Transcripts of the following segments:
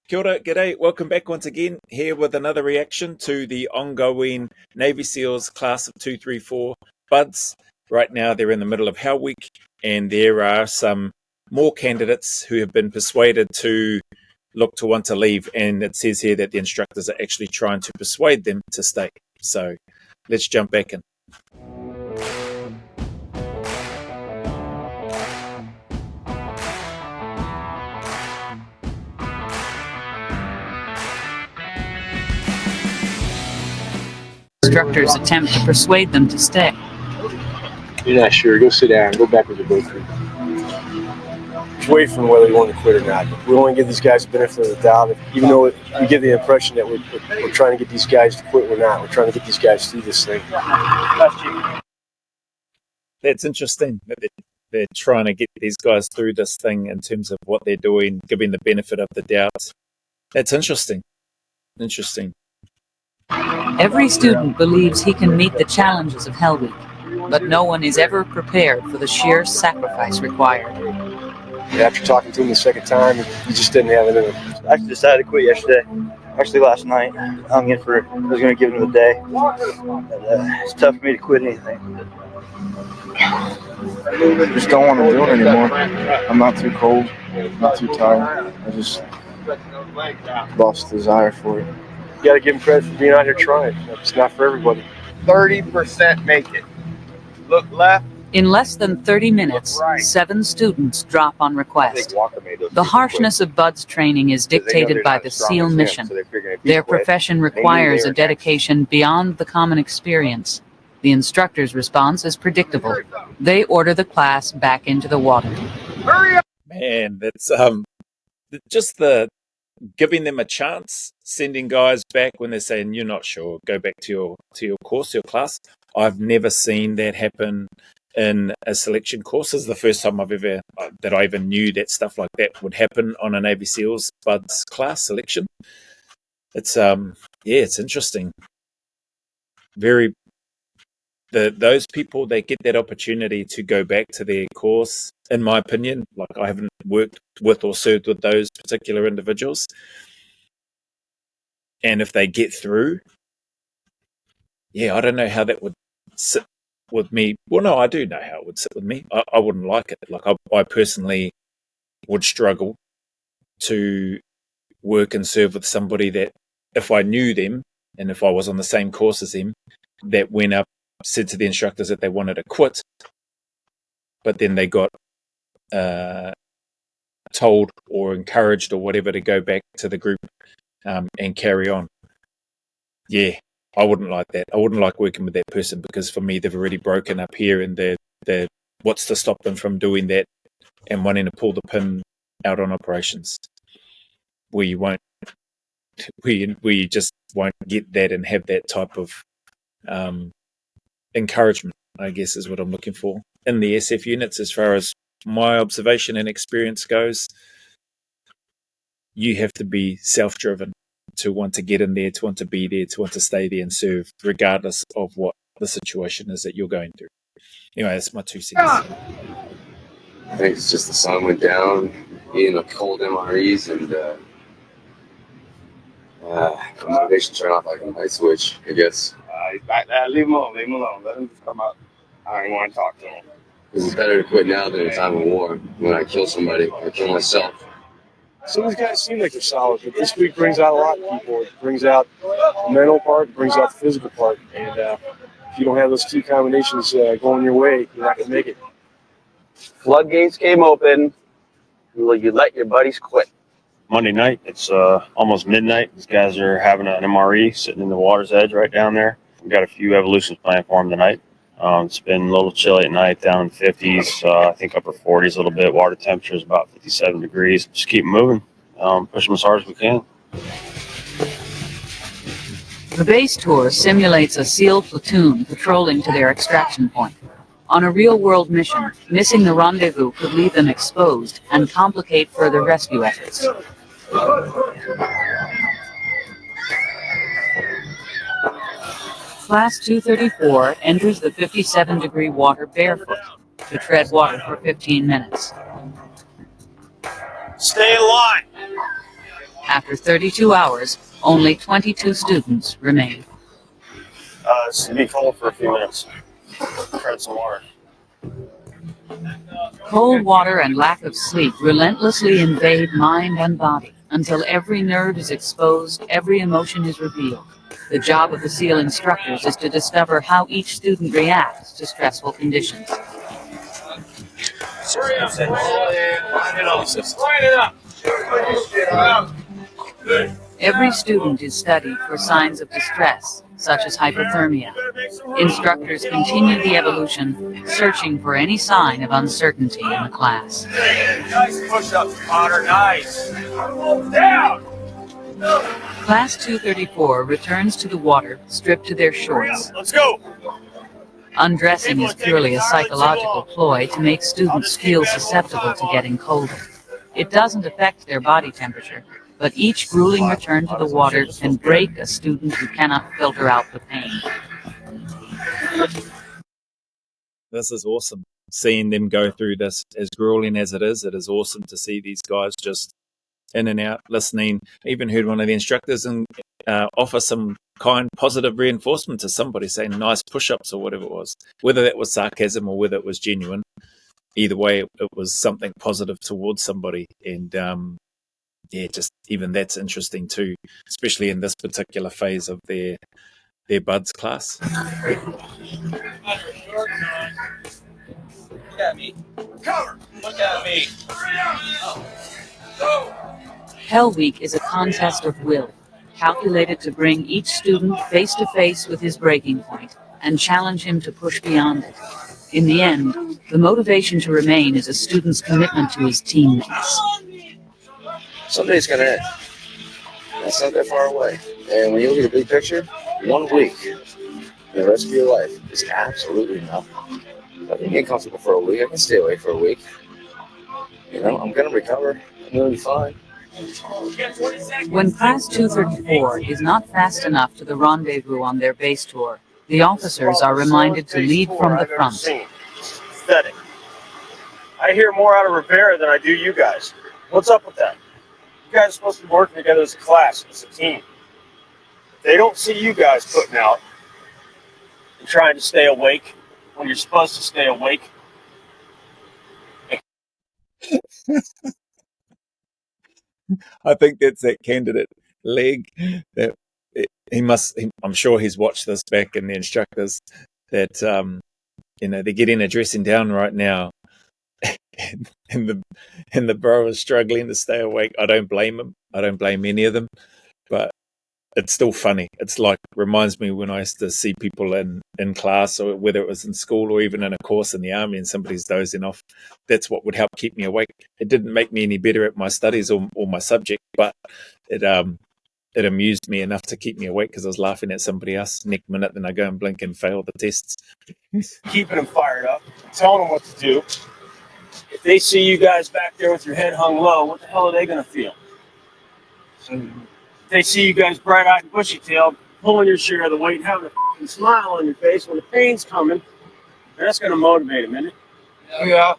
Kia ora, g'day, welcome back once again, here with another reaction to the ongoing Navy SEALs Class of 234 buds. Right now they're in the middle of Hell Week, and there are some more candidates who have been persuaded to look to want to leave, and it says here that the instructors are actually trying to persuade them to stay. So let's jump back in. Instructors attempt to persuade them to stay. You're not sure. Go sit down. Go back with your boat crew. Just wait for whether you want to quit or not. We want to give these guys the benefit of the doubt. Even though we give the impression that we're trying to get these guys to quit, we're not. We're trying to get these guys through this thing. That's interesting. They're trying to get these guys through this thing in terms of what they're doing, giving the benefit of the doubt. That's interesting. Interesting. Every student believes he can meet the challenges of Hell Week, but no one is ever prepared for the sheer sacrifice required. And after talking to him the second time, he just didn't have it in him. I actually decided to quit yesterday. Actually, last night. I was going to give him the day. But, it's tough for me to quit anything. I just don't want to do it anymore. I'm not too cold, not too tired. I just lost desire for it. You got to give him credit for being out here trying. It's not for everybody. 30% make it. Look left. In less than 30 minutes, 7 students drop on request. The harshness of Bud's training is dictated by the SEAL mission. Their profession requires a dedication beyond the common experience. The instructor's response is predictable. They order the class back into the water. Man, that's just the giving them a chance, sending guys back when they're saying you're not sure, go back to your course, your class. I've never seen that happen in a selection course. This is the first time that I even knew that stuff like that would happen on a Navy SEALs buds class selection. It's it's interesting. Those people that get that opportunity to go back to their course, in my opinion, like I haven't worked with or served with those particular individuals, and if they get through, I don't know how that would sit with me. Well, no, I do know how it would sit with me. I wouldn't like it. Like I personally would struggle to work and serve with somebody that, if I knew them and if I was on the same course as them, that went up, said to the instructors that they wanted to quit, but then they got told or encouraged or whatever to go back to the group and carry on. I wouldn't like that. I wouldn't like working with that person, because for me they've already broken up here, and they're what's to stop them from doing that and wanting to pull the pin out on operations where you just won't get that and have that type of encouragement, I guess, is what I'm looking for in the SF units. As far as my observation and experience goes, you have to be self-driven to want to get in there, to want to be there, to want to stay there and serve, regardless of what the situation is that you're going through. Anyway, that's my 2 cents. I think it's just the sun went down, eating the cold MREs, and the motivation turned off like a light switch, I guess. He's back there. Leave him alone. Let him just come up. I don't want to talk to him. Because it's better to quit now than in a time of war, when I kill somebody or kill myself. Some of these guys seem like they're solid, but this week brings out a lot of people. It brings out the mental part, it brings out the physical part. And if you don't have those two combinations going your way, you're not going to make it. Floodgates came open. You let your buddies quit. Monday night, it's almost midnight. These guys are having an MRE sitting in the water's edge right down there. We've got a few evolutions planned for them tonight. It's been a little chilly at night, down in the 50s, I think upper 40s a little bit. Water temperature is about 57 degrees. Just keep moving, push them as hard as we can. The base tour simulates a SEAL platoon patrolling to their extraction point. On a real-world mission, missing the rendezvous could leave them exposed and complicate further rescue efforts. Class 234 enters the 57-degree water barefoot to tread water for 15 minutes. Stay in line. After 32 hours, only 22 students remain. It's to be cold for a few minutes. Tread some water. Cold water and lack of sleep relentlessly invade mind and body until every nerve is exposed, every emotion is revealed. The job of the SEAL instructors is to discover how each student reacts to stressful conditions. Every student is studied for signs of distress, such as hypothermia. Instructors continue the evolution, searching for any sign of uncertainty in the class. Nice push-ups, Connor. Nice. Down. Class 234 returns to the water, stripped to their shorts. Let's go. Undressing is purely a psychological ploy to make students feel susceptible to getting colder. It doesn't affect their body temperature, but each grueling return to the water can break a student who cannot filter out the pain. This is awesome. Seeing them go through this, as grueling as it is awesome to see these guys just in and out, listening. I even heard one of the instructors and offer some kind, positive reinforcement to somebody, saying nice push-ups or whatever it was. Whether that was sarcasm or whether it was genuine, either way, it was something positive towards somebody. And yeah, just even that's interesting too, especially in this particular phase of their buds class. Look at me. Cover. Look at me. Go. Hell Week is a contest of will, calculated to bring each student face to face with his breaking point and challenge him to push beyond it. In the end, the motivation to remain is a student's commitment to his teammates. Someday it's going to end. That's not that far away. And when you look at the big picture, 1 week, the rest of your life is absolutely nothing. I can get comfortable for a week. I can stay away for a week. You know, I'm going to recover. I'm going to be fine. When Class 234 is not fast enough to the rendezvous on their base tour, the officers are reminded to lead from the front. Pathetic. I hear more out of Rivera than I do you guys. What's up with that? You guys are supposed to be working together as a class, as a team. If they don't see you guys putting out and trying to stay awake when you're supposed to stay awake. I think that's that candidate leg that I'm sure he's watched this back in the instructors that, they're getting a dressing down right now. and the bro is struggling to stay awake. I don't blame him. I don't blame any of them, but it's still funny. It's like, reminds me when I used to see people in class, or whether it was in school or even in a course in the army, and somebody's dozing off. That's what would help keep me awake. It didn't make me any better at my studies or my subject, but it amused me enough to keep me awake because I was laughing at somebody else. Next minute, then I go and blink and fail the tests. Keeping them fired up, telling them what to do. If they see you guys back there with your head hung low, what the hell are they going to feel? If they see you guys bright-eyed and bushy-tailed, pulling your share of the weight, having a f***ing smile on your face when the pain's coming, that's going to motivate them, isn't it? Yeah.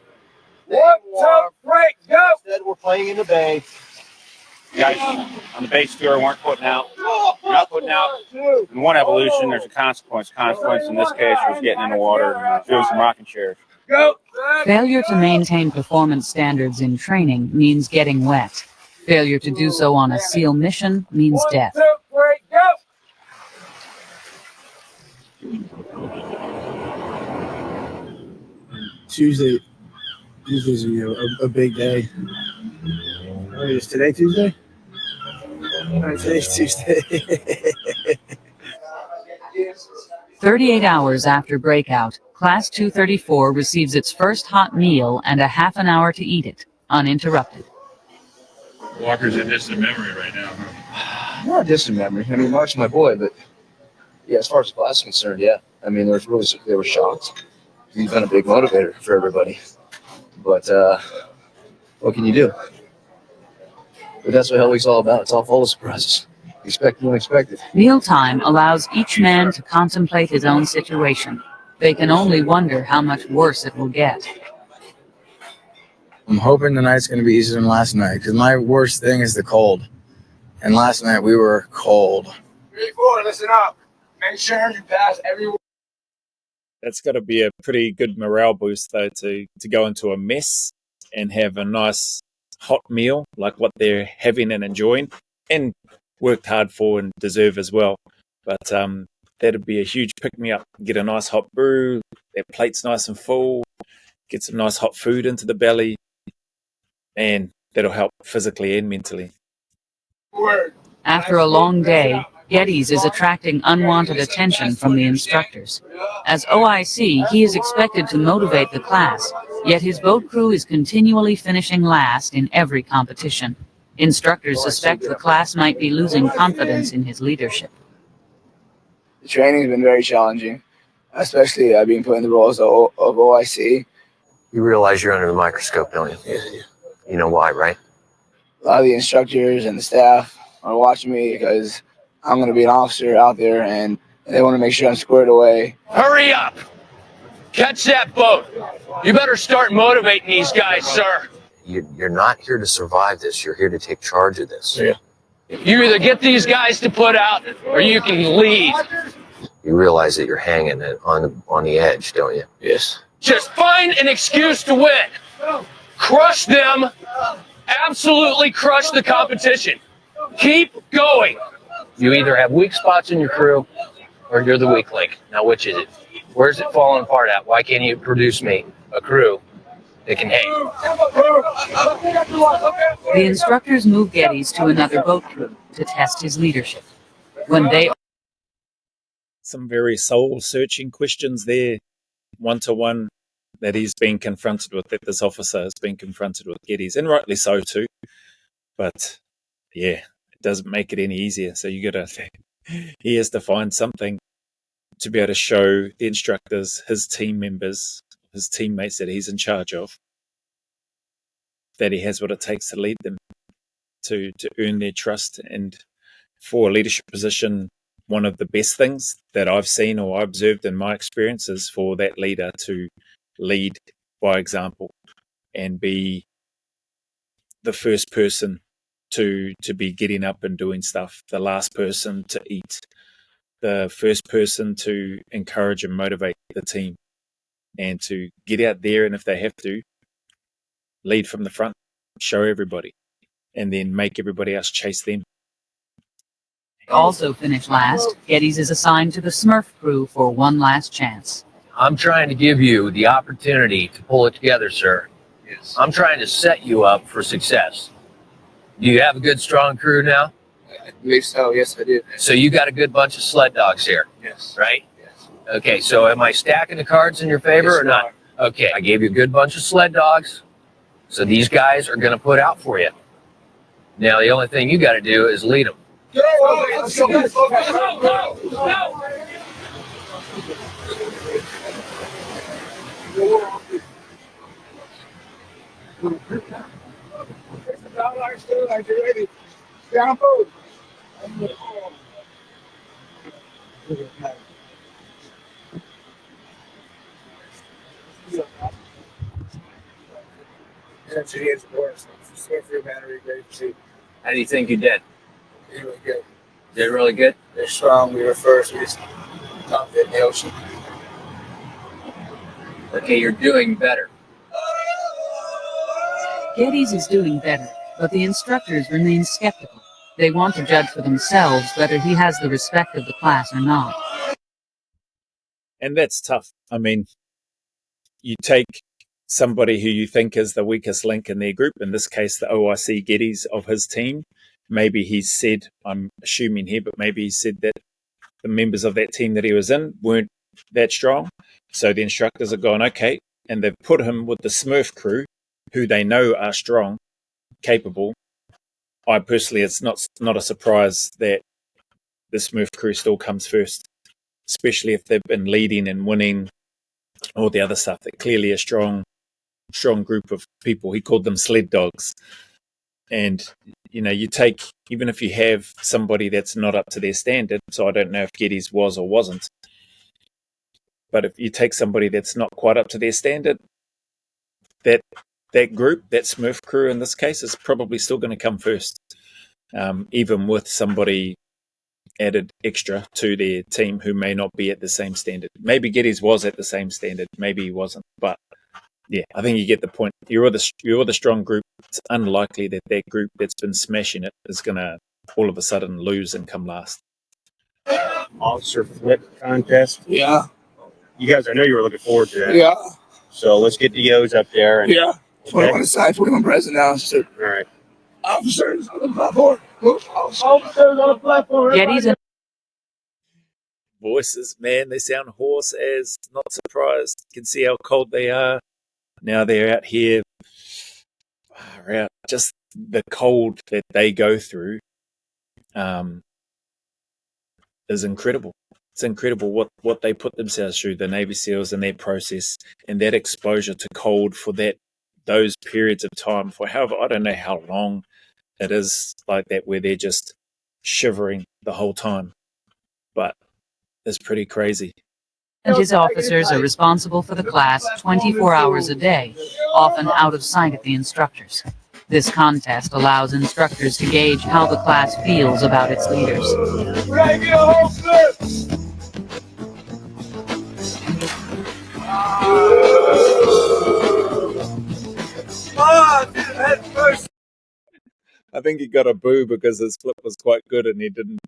1, 2, break, go. Instead, we're playing in the bay. Guys on the base tour weren't putting out. You're not putting out. In one evolution, there's a consequence. Consequence in this case was getting in the water and doing some rocking chairs. Go. Failure to maintain performance standards in training means getting wet. Failure to do so on a SEAL mission means death. 1, 2, break, go. Tuesday's a big day. Is today Tuesday? Today's Tuesday. 38 hours after breakout, Class 234 receives its first hot meal and a half an hour to eat it, uninterrupted. Walker's a distant memory right now, huh? Not a distant memory. I mean, Mark's my boy, but yeah, as far as the class is concerned, yeah. I mean, they were shocked. He's been a big motivator for everybody. But what can you do? But that's what Hell Week's all about. It's all full of surprises. Expect the unexpected. Mealtime allows each man to contemplate his own situation. They can only wonder how much worse it will get. I'm hoping tonight's going to be easier than last night, because my worst thing is the cold. And last night we were cold. 3-4, listen up. Make sure you pass everyone. That's got to be a pretty good morale boost, though, to go into a mess and have a nice hot meal like what they're having and enjoying, and worked hard for and deserve as well. But that'd be a huge pick-me-up. Get a nice hot brew, their plate's nice and full, get some nice hot food into the belly, and that'll help physically and mentally. After a long day, Geddes is attracting unwanted attention from the instructors. As OIC, he is expected to motivate the class, yet his boat crew is continually finishing last in every competition. Instructors suspect the class might be losing confidence in his leadership. The training has been very challenging, especially being put in the roles of OIC. You realize you're under the microscope, don't you? Yeah. You know why, right? A lot of the instructors and the staff are watching me because I'm going to be an officer out there, and they want to make sure I'm squared away. Hurry up! Catch that boat! You better start motivating these guys, sir. You're not here to survive this. You're here to take charge of this. Yeah. You either get these guys to put out, or you can leave. You realize that you're hanging on the edge, don't you? Yes. Just find an excuse to win. Crush them. Absolutely crush the competition. Keep going. You either have weak spots in your crew, or you're the weak link. Now, which is it? Where's it falling apart at? Why can't you produce me a crew that can hang? The instructors move Geddes to another boat crew to test his leadership. When they Some very soul-searching questions there, one-to-one, that he's been confronted with, that this officer has been confronted with Geddes, and rightly so too. But yeah, it doesn't make it any easier. So he has to find something to be able to show the instructors, his team members, his teammates that he's in charge of, that he has what it takes to lead them, to earn their trust. And for a leadership position, one of the best things that I've seen or observed in my experience is for that leader to lead by example and be the first person to be getting up and doing stuff, the last person to eat, the first person to encourage and motivate the team, and to get out there, and if they have to, lead from the front, show everybody, and then make everybody else chase them. also finish last, Geddes is assigned to the Smurf crew for one last chance. I'm trying to give you the opportunity to pull it together, sir. Yes. I'm trying to set you up for success. Do you have a good, strong crew now? I believe so. Yes, I do. So you got a good bunch of sled dogs here, Yes. right? Yes. Okay, so am I stacking the cards in your favor Yes, or not? Okay, I gave you a good bunch of sled dogs, so these guys are going to put out for you. Now, the only thing you got to do is lead them. How do you think you did? Really good. Did really good? They're strong. We were first. We just dumped it in the ocean. Okay, you're doing better. Geddes is doing better, but the instructors remain skeptical. They want to judge for themselves whether he has the respect of the class or not. And that's tough. I mean, you take somebody who you think is the weakest link in their group, in this case, the OIC Geddes of his team. Maybe he's said, I'm assuming here, but maybe he said that the members of that team that he was in weren't that strong. So the instructors are going, okay, and they've put him with the Smurf crew, who they know are strong, capable. I personally, it's not a surprise that the Smurf crew still comes first, especially if they've been leading and winning all the other stuff. They're clearly a strong group of people. He called them sled dogs. And, you know, you take, even if you have somebody that's not up to their standard, so I don't know if Geddes was or wasn't, but if you take somebody that's not quite up to their standard, that group, that Smurf crew in this case, is probably still going to come first. even with somebody added extra to their team who may not be at the same standard. Maybe Geddes was at the same standard, maybe he wasn't, but yeah, I think you get the point. You're with a strong group. It's unlikely that that group that's been smashing it is going to all of a sudden lose and come last. Officer flip contest. Yeah. You guys, I know you were looking forward to that. Yeah. So let's get the O's up there. And, yeah. 21 aside, 21 present now. Sir. All right. Officers on the platform. Officers on the platform. Geddes and voices, man, they sound hoarse as, not surprised. You can see how cold they are. Now they're out here. Just the cold that they go through is incredible. It's incredible what they put themselves through, the Navy SEALs and their process and that exposure to cold for those periods of time for however, I don't know how long it is like that, where they're just shivering the whole time. But it's pretty crazy. and his officers are responsible for the class 24 hours a day, often out of sight of the instructors. This contest allows instructors to gauge how the class feels about its leaders. I think he got a boo because his flip was quite good and he didn't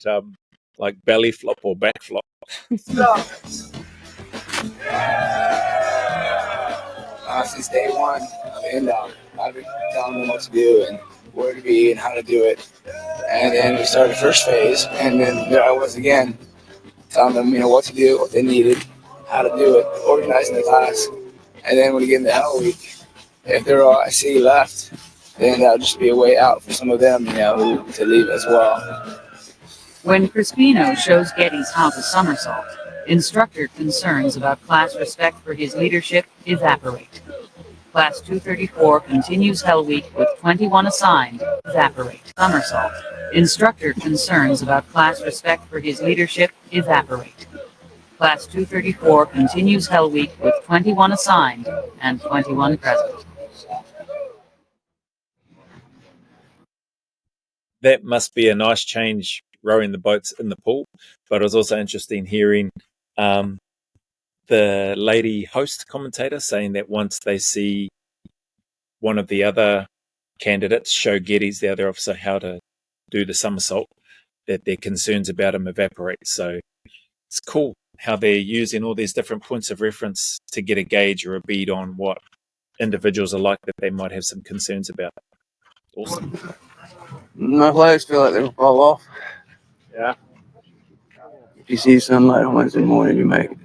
like belly flop or back flop. Since day one, I've been telling them what to do and where to be and how to do it. And then we started the first phase, and then there I was again, telling them, what to do, what they needed, how to do it, organizing the class. And then when we get into Hell Week, if they're all I see left, then that'll just be a way out for some of them, to leave as well. When Crispino shows Geddes how to somersault, instructor concerns about class respect for his leadership evaporate. Class 234 continues Hell Week with 21 assigned. Evaporate. Somersault. Instructor concerns about class respect for his leadership evaporate. Class 234 continues Hell Week with 21 assigned and 21 present. That must be a nice change, rowing the boats in the pool. But it was also interesting hearing the lady host commentator saying that once they see one of the other candidates show Geddes, the other officer, how to do the somersault, that their concerns about him evaporate. So it's cool how they're using all these different points of reference to get a gauge or a bead on what individuals are like that they might have some concerns about. Awesome. My legs feel like they will fall off. Yeah. If you see sunlight on Wednesday morning, you make it.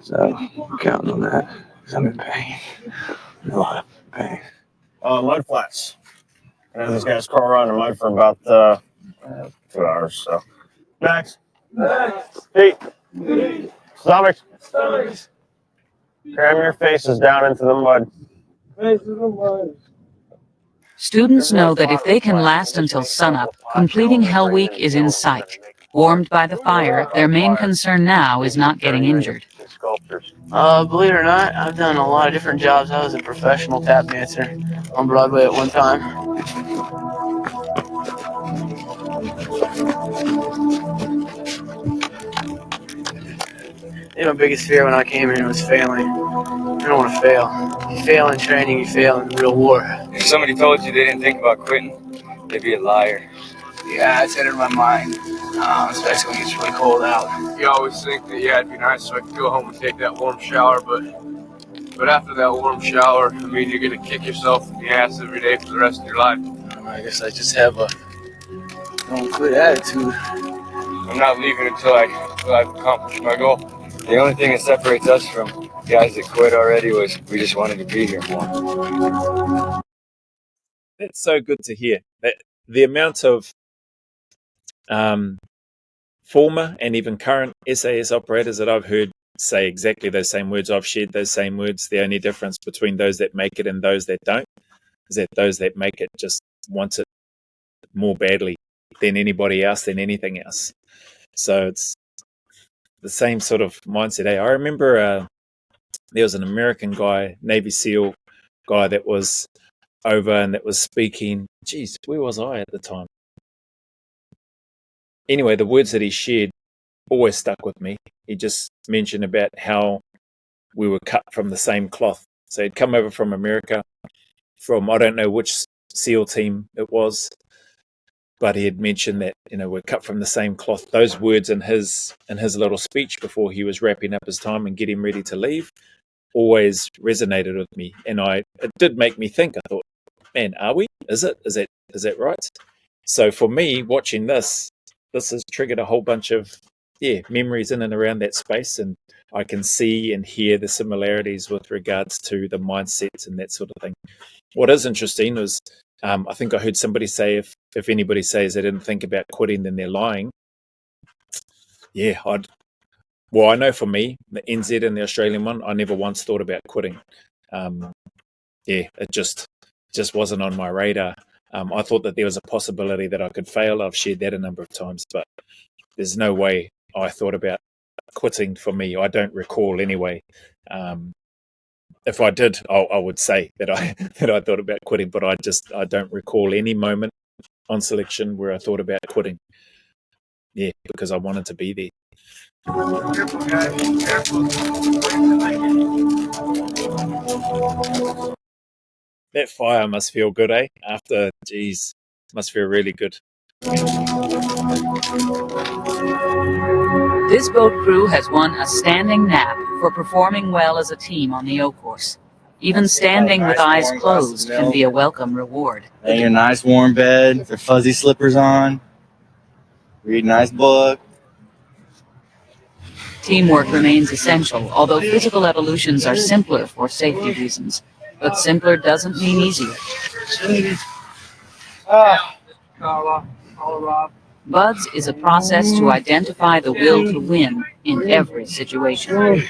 So I'm counting on that because I'm in pain. A lot of pain. Mud flats. I know these guys crawl around in mud for about 2 hours. So next, feet, stomach, cram your faces down into the mud. Students know that if they can last until sunup, completing Hell Week is in sight. Warmed by the fire, their main concern now is not getting injured. Believe it or not, I've done a lot of different jobs. I was a professional tap dancer on Broadway at one time. My biggest fear when I came here was failing. I don't want to fail. You fail in training, you fail in real war. If somebody told you they didn't think about quitting, they'd be a liar. Yeah, it's entered my mind, especially when it gets really cold out. You always think that, it'd be nice so I could go home and take that warm shower, but after that warm shower, you're going to kick yourself in the ass every day for the rest of your life. I guess I just have a don't quit attitude. I'm not leaving until I've accomplished my goal. The only thing that separates us from guys that quit already was we just wanted to be here more. That's so good to hear. That the amount of former and even current SAS operators that I've heard say exactly those same words, I've shared those same words. The only difference between those that make it and those that don't is that those that make it just want it more badly than anybody else, than anything else. So it's the same sort of mindset. I remember there was an American guy, Navy SEAL guy, that was over and that was speaking. Geez, where was I at the time? Anyway, the words that he shared always stuck with me. He just mentioned about how we were cut from the same cloth. So he'd come over from America, from I don't know which SEAL team it was, but he had mentioned that we're cut from the same cloth. Those words in his little speech before he was wrapping up his time and getting ready to leave always resonated with me, and it did make me think. I thought, man, are we? Is that right? So for me, watching this has triggered a whole bunch of memories in and around that space, and I can see and hear the similarities with regards to the mindsets and that sort of thing. What is interesting is I think I heard somebody say if anybody says they didn't think about quitting, then they're lying. Yeah, I know for me, the NZ and the Australian one, I never once thought about quitting. It just wasn't on my radar. I thought that there was a possibility that I could fail. I've shared that a number of times, but there's no way I thought about quitting for me. I don't recall anyway. If I did, I would say that I thought about quitting, but I don't recall any moment on selection where I thought about quitting. Yeah, because I wanted to be there. Careful, guys. Careful. That fire must feel good, eh? After, geez, must feel really good. This boat crew has won a standing nap for performing well as a team on the O course. Even standing with eyes closed can be a welcome reward. Lay in your nice warm bed, with your fuzzy slippers on, read a nice book. Teamwork remains essential, although physical evolutions are simpler for safety reasons. But simpler doesn't mean easier. BUDS is a process to identify the will to win in every situation.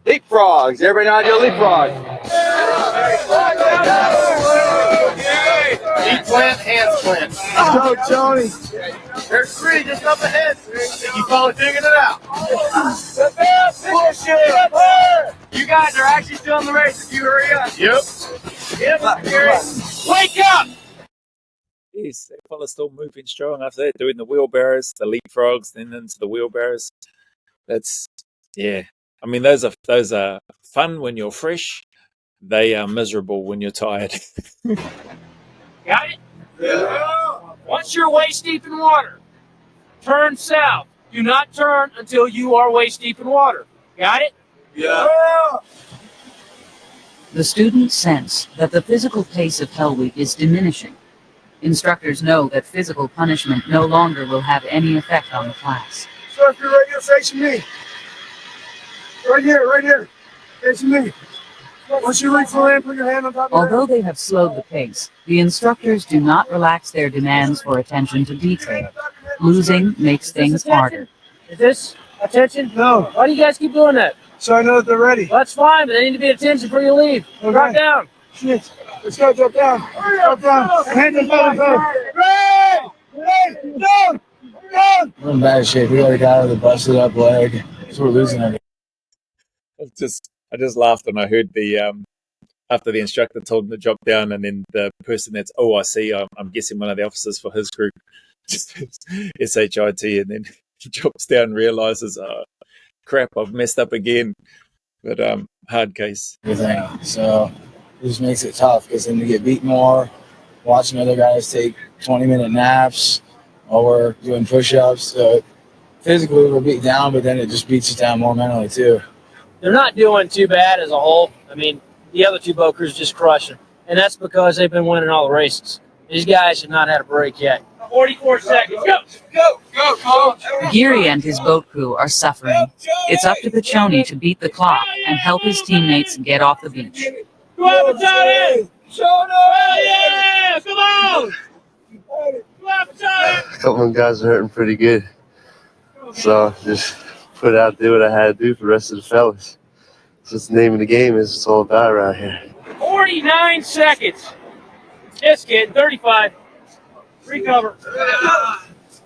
Leapfrogs. Everybody know how to do a leapfrog. Feet plant, hands plant. Let's go, Tony. There's 3 just up ahead. You follow figuring it out. You guys are actually still in the race if you hurry up. Yep. Wake up! Yes, that fella's still moving strong after that, doing the wheelbarrows, the leapfrogs, then into the wheelbarrows. That's, yeah. I mean, those are fun when you're fresh. They are miserable when you're tired. Got it? Yeah. Once you're waist deep in water, turn south. Do not turn until you are waist deep in water. Got it? Yeah. The students sense that the physical pace of Hell Week is diminishing. Instructors know that physical punishment no longer will have any effect on the class. So if you're right here facing me. Right here. Facing me. Once you reach for land, put your hand on top of your Although they have slowed the pace, the instructors do not relax their demands for attention to detail. Losing makes things harder. Is this attention? No. Why do you guys keep doing that? So I know that they're ready. Well, that's fine, but they need to be attention before you leave. Okay. Drop down. Shit. Let's go, drop down. Drop down. Hands on top of the down. We're in bad shape. We got a guy with a busted up leg. So we're losing him. I just laughed when I heard after the instructor told him to drop down, and then the person that's I'm guessing one of the officers for his group, SHIT, and then he drops down and realizes, oh crap, I've messed up again. But hard case. Everything. So it just makes it tough because then we get beat more, watching other guys take 20-minute naps while we're doing push-ups. So physically we're beat down, but then it just beats us down more mentally too. They're not doing too bad as a whole. I mean, the other 2 boat crews just crushing. And that's because they've been winning all the races. These guys have not had a break yet. 44 seconds. Go. Geary and his boat crew are suffering. It's up to Piccioni to beat the clock and help his teammates get off the beach. Go on, Piccioni! Yeah! Come on! Go on, Piccioni! A couple of guys are hurting pretty good. So just put out, do what I had to do for the rest of the fellas. It's just the name of the game is it's all about around here. 49 seconds. Just kidding. 35. Recover.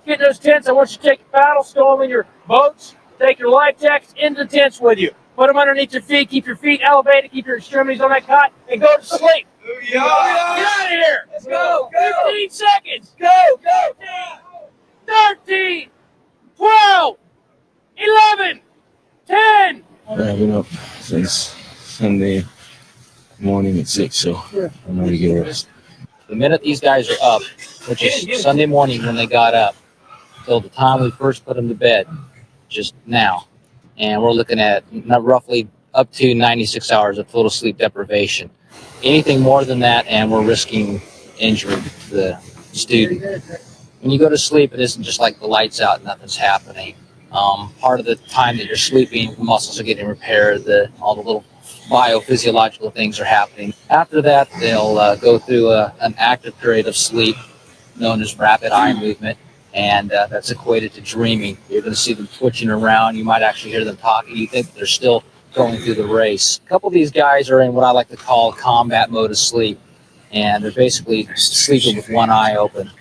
Get in those tents. I want you to take your paddles, stow them in your boats, take your life jackets into the tents with you. Put them underneath your feet. Keep your feet elevated. Keep your extremities on that cot and go to sleep. Get out of here. Let's go. 15 seconds. Go. 13, 12, 11, 10. I've been up since Sunday morning at 6, so I'm ready to get rest. The minute these guys are up, which is Sunday morning when they got up, till the time we first put them to bed, just now. And we're looking at roughly up to 96 hours of total sleep deprivation. Anything more than that, and we're risking injuring the student. When you go to sleep, it isn't just like the lights out, nothing's happening. Part of the time that you're sleeping, the muscles are getting repaired, all the little biophysiological things are happening. After that, they'll go through an active period of sleep known as rapid eye movement, and that's equated to dreaming. You're going to see them twitching around. You might actually hear them talking. You think they're still going through the race. A couple of these guys are in what I like to call combat mode of sleep, and they're basically sleeping with one eye open.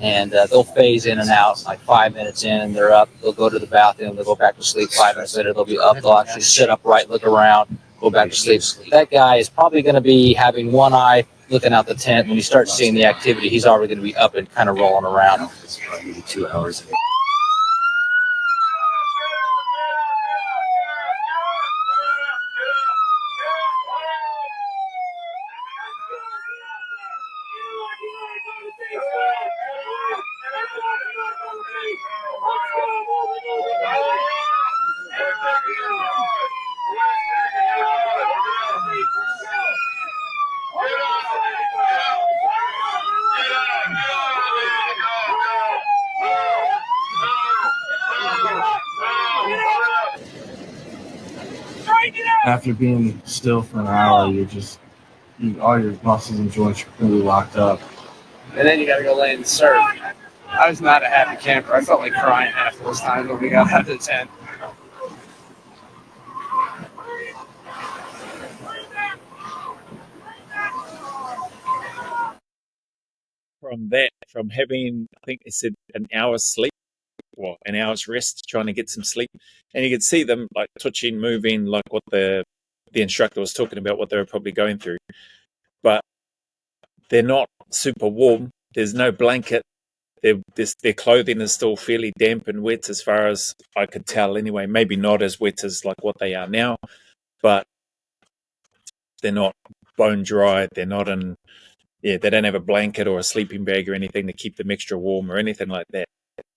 And they'll phase in and out, like 5 minutes in, and they're up. They'll go to the bathroom. They'll go back to sleep. 5 minutes later, they'll be up. They'll actually sit upright, look around, go back to sleep. That guy is probably going to be having one eye looking out the tent. When you start seeing the activity, he's already going to be up and kind of rolling around. It's probably 2 hours. After being still for an hour, all your muscles and joints are completely locked up. And then you got to go lay in the surf. I was not a happy camper. I felt like crying half those times when we got out of the tent. From having, I think they said an hour's sleep, well, an hour's rest, trying to get some sleep, and you could see them like twitching, moving, like what the instructor was talking about, what they were probably going through. But they're not super warm. There's no blanket. Their clothing is still fairly damp and wet, as far as I could tell. Anyway, maybe not as wet as like what they are now, but they're not bone dry. They're not in. Yeah, they don't have a blanket or a sleeping bag or anything to keep them extra warm or anything like that.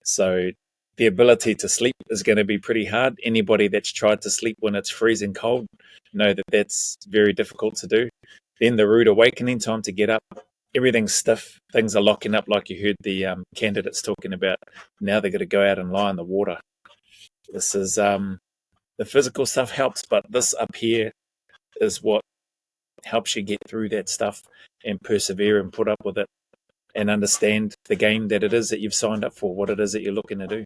So the ability to sleep is going to be pretty hard. Anybody that's tried to sleep when it's freezing cold know that that's very difficult to do. Then the rude awakening, time to get up. Everything's stiff. Things are locking up, like you heard the candidates talking about. Now they've got to go out and lie in the water. This is the physical stuff helps, but this up here is what helps you get through that stuff and persevere and put up with it and understand the game that it is that you've signed up for, what it is that you're looking to do.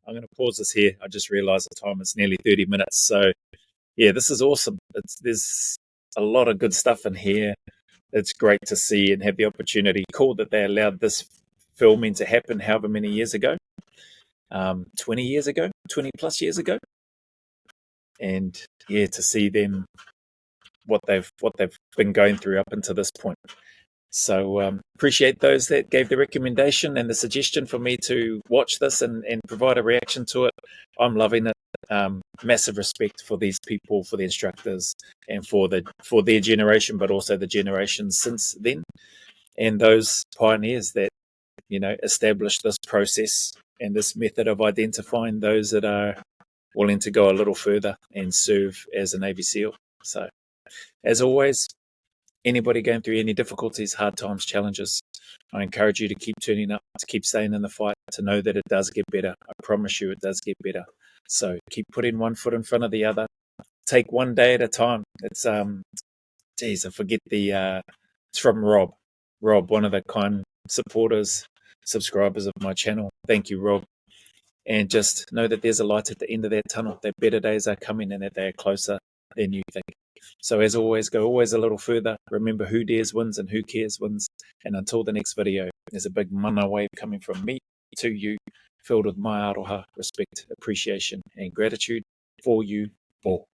I'm going to pause this here. I just realized the time is nearly 30 minutes. So yeah, this is awesome. There's a lot of good stuff in here. It's great to see and have the opportunity. Cool that they allowed this filming to happen however many years ago. 20 years ago, 20 plus years ago. And yeah, to see them, what they've been going through up until this point. So appreciate those that gave the recommendation and the suggestion for me to watch this and provide a reaction to it. I'm loving it. Massive respect for these people, for the instructors, and for their generation, but also the generations since then, and those pioneers that established this process and this method of identifying those that are willing to go a little further and serve as a Navy SEAL. So, as always, anybody going through any difficulties, hard times, challenges, I encourage you to keep turning up, to keep staying in the fight, to know that it does get better. I promise you it does get better. So keep putting one foot in front of the other. Take one day at a time. It's, I forget it's from Rob. Rob, one of the kind supporters, subscribers of my channel. Thank you, Rob. And just know that there's a light at the end of that tunnel, that better days are coming and that they are closer than you think. So as always, go always a little further. Remember, who dares wins and who cares wins. And until the next video, there's a big mana wave coming from me to you, filled with my aroha, respect, appreciation, and gratitude for you all.